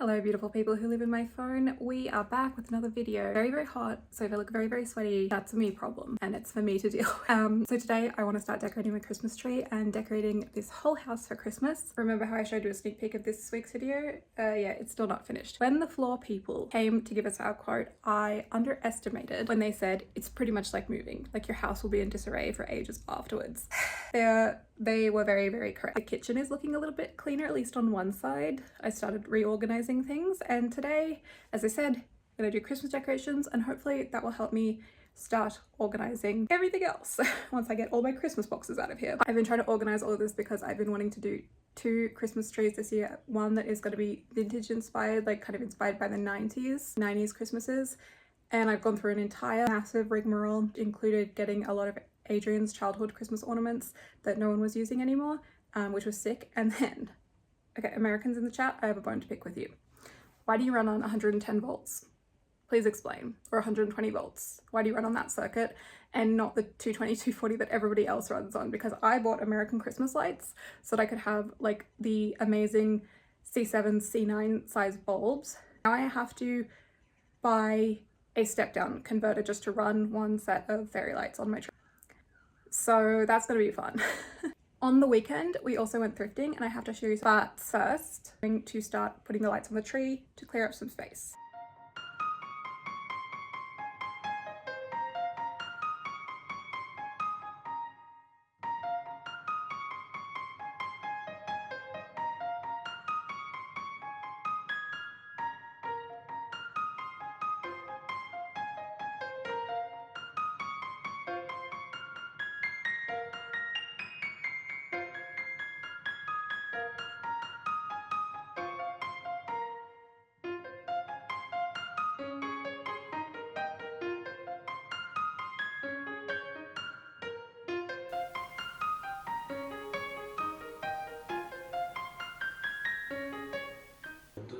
Hello beautiful people who live in my phone. We are back with another video. Very hot, so if I look very sweaty, that's a me problem and it's for me to deal with. So today I want to start decorating my Christmas tree and decorating this whole house for Christmas. Remember how I showed you a sneak peek of this week's video? Yeah, it's still not finished. When the floor people came to give us our quote, I underestimated when they said it's pretty much like moving. Like your house will be in disarray for ages afterwards. They were very correct. The kitchen is looking a little bit cleaner, at least on one side. I started reorganizing things, and today, as I said, I'm gonna do Christmas decorations, and hopefully that will help me start organizing everything else once I get all my Christmas boxes out of here. I've been trying to organize all of this because I've been wanting to do 2 Christmas trees this year. One that is going to be vintage inspired, like kind of inspired by the 90s Christmases. And I've gone through an entire massive rigmarole, included getting a lot of Adrian's childhood Christmas ornaments that no one was using anymore, which was sick. And then, okay, Americans in the chat, I have a bone to pick with you. Why do you run on 110 volts? Please explain. Or 120 volts. Why do you run on that circuit and not the 220, 240 that everybody else runs on? Because I bought American Christmas lights so that I could have like the amazing C7, C9 size bulbs. Now I have to buy a step down converter just to run one set of fairy lights on my tree. So that's gonna be fun. On the weekend, we also went thrifting and I have to show you, but first, I'm going to start putting the lights on the tree to clear up some space.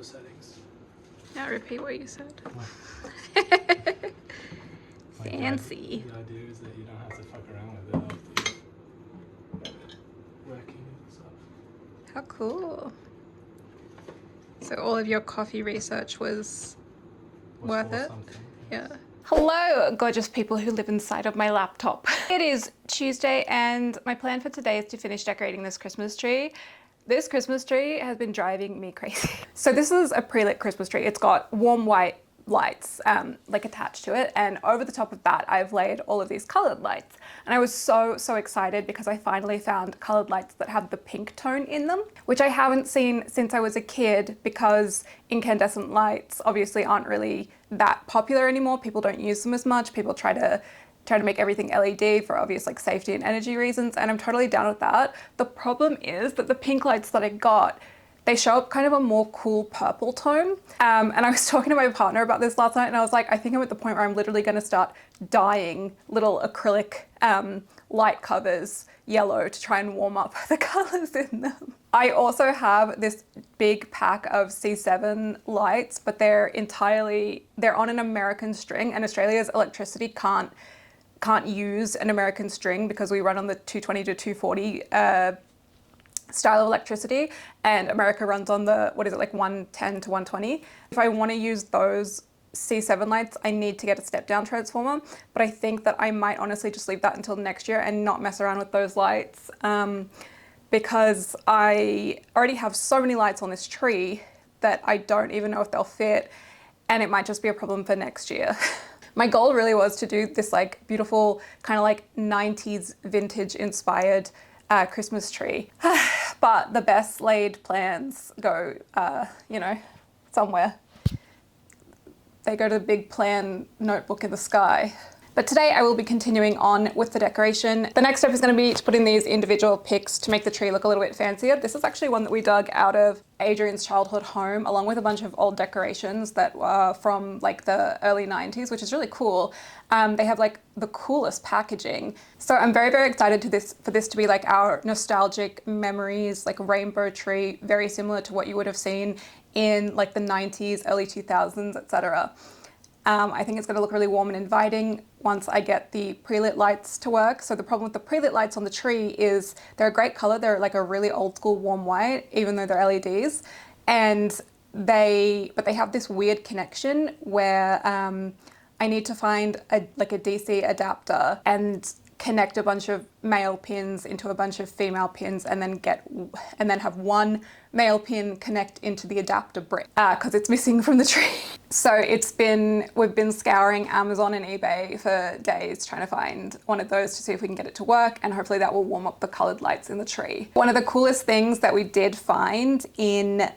Settings. Now repeat what you said. Fancy. The idea is that you don't have to fuck around with it after you're working and stuff. How cool. So all of your coffee research was worth it? Yeah. Hello, gorgeous people who live inside of my laptop. It is Tuesday and my plan for today is to finish decorating this Christmas tree. This Christmas tree has been driving me crazy. So this is a pre-lit Christmas tree. It's got warm white lights like attached to it, and over the top of that I've laid all of these colored lights, and I was so excited because I finally found colored lights that have the pink tone in them, which I haven't seen since I was a kid, because incandescent lights obviously aren't really that popular anymore. People don't use them as much. People try to make everything LED for obvious like safety and energy reasons, and I'm totally down with that. The problem is that the pink lights that I got, they show up kind of a more cool purple tone. And I was talking to my partner about this last night, and I was like, I think I'm at the point where I'm literally going to start dyeing little acrylic light covers yellow to try and warm up the colors in them. I also have this big pack of C7 lights, but they're on an American string, and Australia's electricity can't use an American string because we run on the 220 to 240 style of electricity, and America runs on the, what is it, like 110 to 120. If I want to use those C7 lights, I need to get a step down transformer, but I think that I might honestly just leave that until next year and not mess around with those lights, because I already have so many lights on this tree that I don't even know if they'll fit, and it might just be a problem for next year. My goal really was to do this like beautiful kind of like 90s vintage inspired Christmas tree. But the best laid plans go, you know, somewhere. They go to the big plan notebook in the sky. But today I will be continuing on with the decoration. The next step is going to be to put in these individual picks to make the tree look a little bit fancier. This is actually one that we dug out of Adrian's childhood home, along with a bunch of old decorations that were from like the early 90s, which is really cool. They have like the coolest packaging. So I'm very excited for this to be like our nostalgic memories, like rainbow tree, very similar to what you would have seen in like the 90s, early 2000s, etc. I think it's going to look really warm and inviting once I get the pre-lit lights to work. So the problem with the pre-lit lights on the tree is they're a great color. They're like a really old school warm white, even though they're LEDs. And they have this weird connection where I need to find a DC adapter and connect a bunch of male pins into a bunch of female pins, and then have one male pin connect into the adapter brick because it's missing from the tree. So we've been scouring Amazon and eBay for days trying to find one of those to see if we can get it to work, and hopefully that will warm up the colored lights in the tree. One of the coolest things that we did find in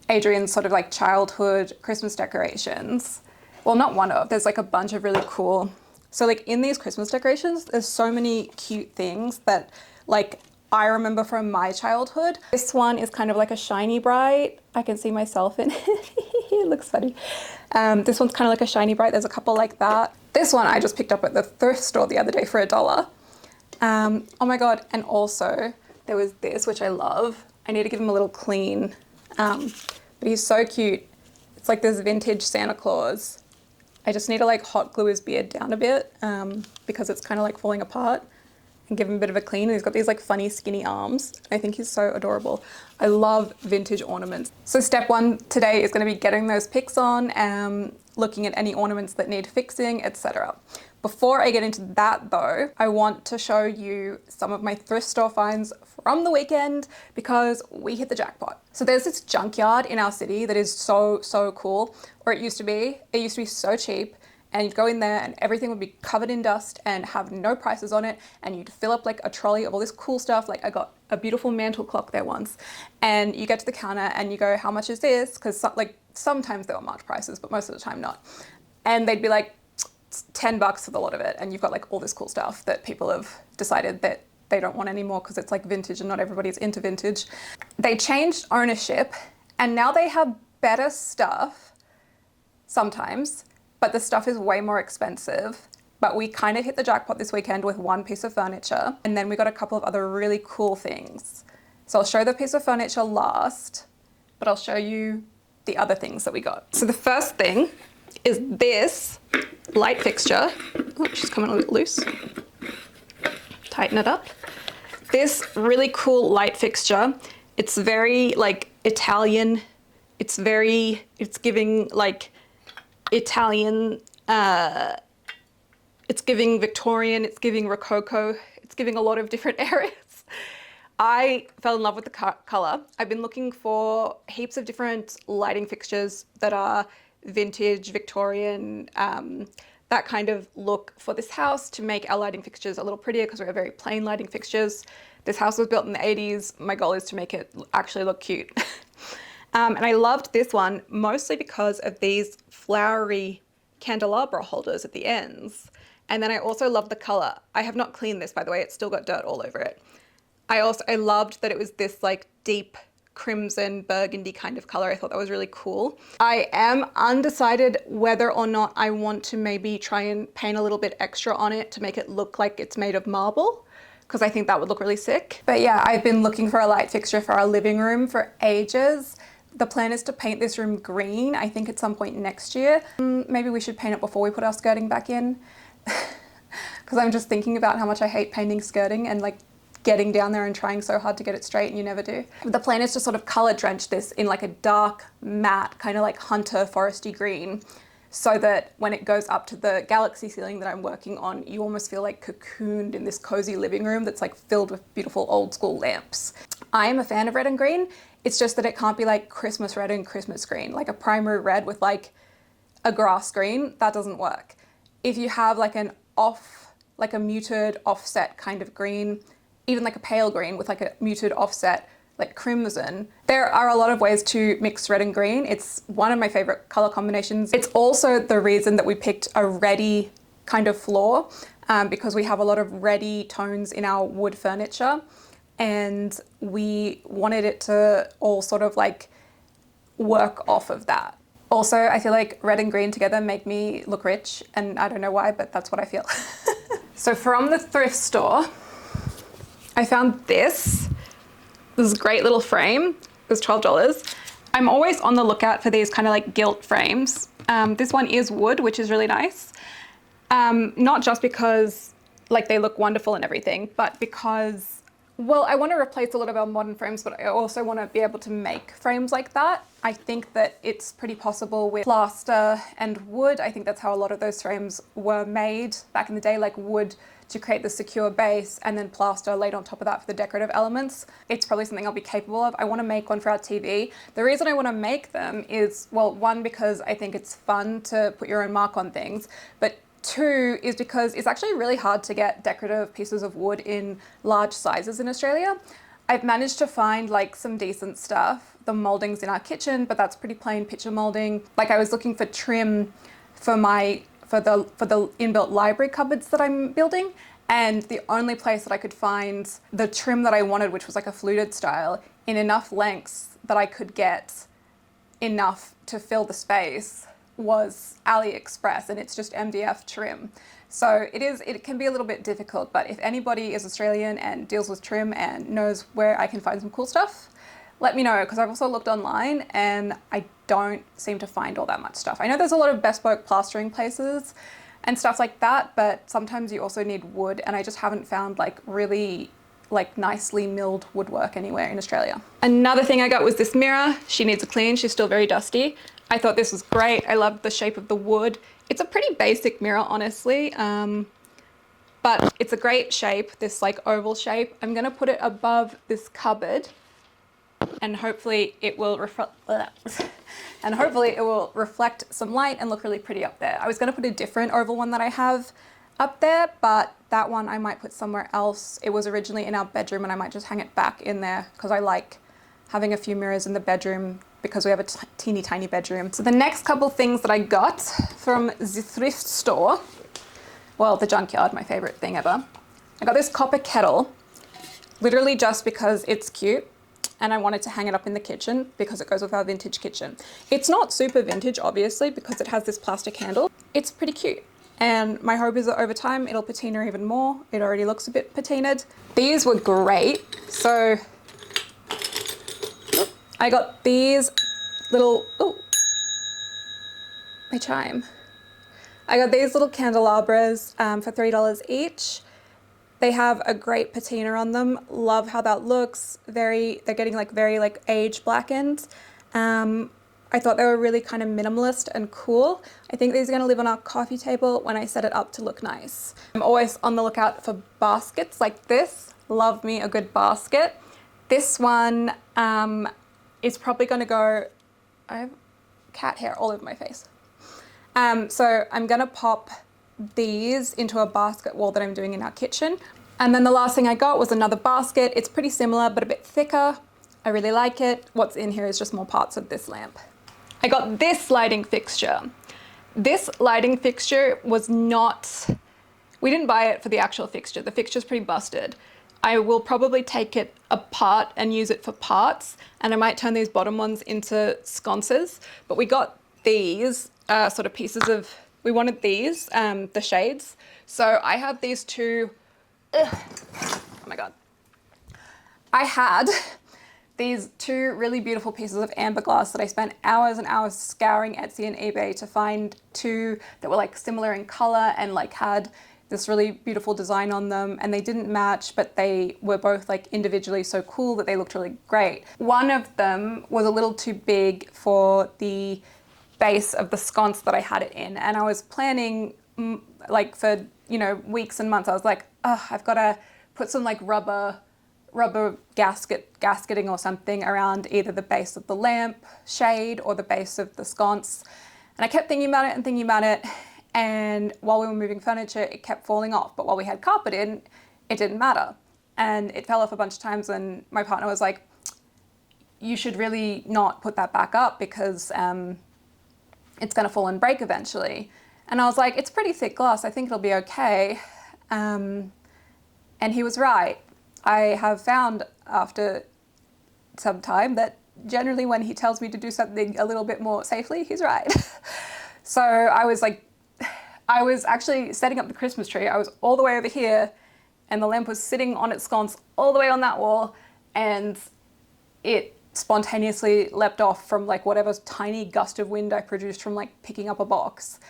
Adrian's sort of like childhood Christmas decorations, well, not one of, there's like a bunch of really cool. So like in these Christmas decorations, there's so many cute things that like I remember from my childhood. This one is kind of like a shiny bright. I can see myself in it. It looks funny. This one's kind of like a shiny bright. There's a couple like that. This one I just picked up at the thrift store the other day for $1. Oh my God. And also there was this, which I love. I need to give him a little clean, but he's so cute. It's like this vintage Santa Claus. I just need to like hot glue his beard down a bit because it's kind of like falling apart, and give him a bit of a clean. And he's got these like funny skinny arms. I think he's so adorable. I love vintage ornaments. So step one today is going to be getting those pics on, looking at any ornaments that need fixing, etc. Before I get into that though, I want to show you some of my thrift store finds from the weekend because we hit the jackpot. So there's this junkyard in our city that is so cool, or it used to be. It used to be so cheap, and you'd go in there and everything would be covered in dust and have no prices on it, and you'd fill up like a trolley of all this cool stuff. Like I got a beautiful mantle clock there once, and you get to the counter and you go, how much is this? Because like sometimes there were March prices, but most of the time not. And they'd be like, it's $10 for the lot of it, and you've got like all this cool stuff that people have decided that they don't want anymore because it's like vintage and not everybody's into vintage. They changed ownership and now they have better stuff sometimes, but the stuff is way more expensive. But we kind of hit the jackpot this weekend with one piece of furniture, and then we got a couple of other really cool things. So I'll show the piece of furniture last, but I'll show you the other things that we got. So the first thing is this light fixture. Oh, she's coming a little loose. Tighten it up. This really cool light fixture. It's very like Italian. It's giving like Italian, it's giving Victorian, it's giving Rococo, it's giving a lot of different areas. I fell in love with the color. I've been looking for heaps of different lighting fixtures that are vintage, Victorian, that kind of look for this house to make our lighting fixtures a little prettier because we have very plain lighting fixtures. This house was built in the 80s. My goal is to make it actually look cute. And I loved this one mostly because of these flowery candelabra holders at the ends. And then I also love the color. I have not cleaned this, by the way. It's still got dirt all over it. I loved that it was this like deep crimson burgundy kind of color. I thought that was really cool. I am undecided whether or not I want to maybe try and paint a little bit extra on it to make it look like it's made of marble, because I think that would look really sick. But yeah, I've been looking for a light fixture for our living room for ages. The plan is to paint this room green, I think at some point next year. Maybe we should paint it before we put our skirting back in. Because I'm just thinking about how much I hate painting skirting and like getting down there and trying so hard to get it straight, and you never do. The plan is to sort of color drench this in like a dark matte, kind of like hunter foresty green, so that when it goes up to the galaxy ceiling that I'm working on, you almost feel like cocooned in this cozy living room that's like filled with beautiful old school lamps. I am a fan of red and green. It's just that it can't be like Christmas red and Christmas green, like a primary red with like a grass green. That doesn't work. If you have like like a muted offset kind of green, even like a pale green with like a muted offset, like crimson. There are a lot of ways to mix red and green. It's one of my favorite color combinations. It's also the reason that we picked a reddy kind of floor, because we have a lot of reddy tones in our wood furniture, and we wanted it to all sort of like work off of that. Also, I feel like red and green together make me look rich, and I don't know why, but that's what I feel. So from the thrift store, I found this great little frame. It was $12. I'm always on the lookout for these kind of like gilt frames. This one is wood, which is really nice. Not just because like they look wonderful and everything, but because Well, I want to replace a lot of our modern frames, but I also want to be able to make frames like that. I think that it's pretty possible with plaster and wood. I think that's how a lot of those frames were made back in the day, like wood to create the secure base and then plaster laid on top of that for the decorative elements. It's probably something I'll be capable of. I want to make one for our TV. The reason I want to make them is, well, one, because I think it's fun to put your own mark on things, but two is because it's actually really hard to get decorative pieces of wood in large sizes in Australia. I've managed to find like some decent stuff, the moldings in our kitchen, but that's pretty plain picture molding. Like I was looking for trim for the inbuilt library cupboards that I'm building, and the only place that I could find the trim that I wanted, which was like a fluted style, in enough lengths that I could get enough to fill the space, was AliExpress, and it's just MDF trim. So it can be a little bit difficult, but if anybody is Australian and deals with trim and knows where I can find some cool stuff, let me know, because I've also looked online and I don't seem to find all that much stuff. I know there's a lot of bespoke plastering places and stuff like that, but sometimes you also need wood, and I just haven't found like really like nicely milled woodwork anywhere in Australia. Another thing I got was this mirror. She needs a clean, she's still very dusty. I thought this was great. I loved the shape of the wood. It's a pretty basic mirror, honestly, but it's a great shape, this like oval shape. I'm gonna put it above this cupboard and hopefully it will reflect some light and look really pretty up there. I was gonna put a different oval one that I have up there, but that one I might put somewhere else. It was originally in our bedroom and I might just hang it back in there because I like having a few mirrors in the bedroom because we have a teeny tiny bedroom. So the next couple things that I got from the thrift store, well, the junkyard, my favorite thing ever. I got this copper kettle, literally just because it's cute and I wanted to hang it up in the kitchen because it goes with our vintage kitchen. It's not super vintage, obviously, because it has this plastic handle. It's pretty cute. And my hope is that over time, it'll patina even more. It already looks a bit patinaed. These were great. So I got these little, oh, my chime. I got these little candelabras for $3 each. They have a great patina on them. Love how that looks. They're getting like very like age blackened. I thought they were really kind of minimalist and cool. I think these are gonna live on our coffee table when I set it up to look nice. I'm always on the lookout for baskets like this. Love me a good basket. This one is probably gonna go, I have cat hair all over my face. So I'm gonna pop these into a basket wall that I'm doing in our kitchen. And then the last thing I got was another basket. It's pretty similar, but a bit thicker. I really like it. What's in here is just more parts of this lamp. I got this lighting fixture. This lighting fixture was not, we didn't buy it for the actual fixture. The fixture's pretty busted. I will probably take it apart and use it for parts, and I might turn these bottom ones into sconces, but we got these sort of pieces of, we wanted these, the shades. So I had these two, oh my God. I had these two really beautiful pieces of amber glass that I spent hours and hours scouring Etsy and eBay to find two that were like similar in color and like had this really beautiful design on them, and they didn't match, but they were both like individually so cool that they looked really great. One of them was a little too big for the base of the sconce that I had it in, and I was planning like for, you know, weeks and months. I was like, oh, I've got to put some like rubber gasketing or something around either the base of the lamp shade or the base of the sconce. And I kept thinking about it and thinking about it. And while we were moving furniture, it kept falling off. But while we had carpet in, it didn't matter. And it fell off a bunch of times, and my partner was like, you should really not put that back up because it's gonna fall and break eventually. And I was like, it's pretty thick glass, I think it'll be okay. And he was right. I have found after some time that generally when he tells me to do something a little bit more safely, he's right. So I was actually setting up the Christmas tree. I was all the way over here and the lamp was sitting on its sconce all the way on that wall, and it spontaneously leapt off from like whatever tiny gust of wind I produced from like picking up a box.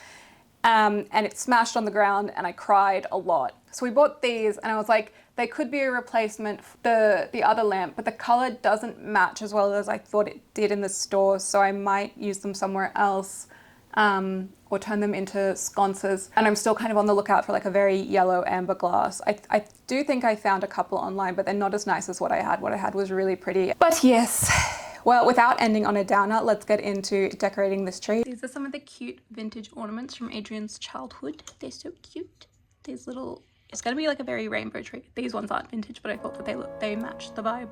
and it smashed on the ground and I cried a lot. So we bought these and I was like, they could be a replacement for the other lamp, but the color doesn't match as well as I thought it did in the store, so I might use them somewhere else or turn them into sconces. And I'm still kind of on the lookout for like a very yellow amber glass. I do think I found a couple online, but they're not as nice as what I had. What I had was really pretty. But yes, well, without ending on a downer, let's get into decorating this tree. These are some of the cute vintage ornaments from Adrian's childhood. They're so cute. These little, it's gonna be like a very rainbow tree. These ones aren't vintage, but I thought that they matched the vibe.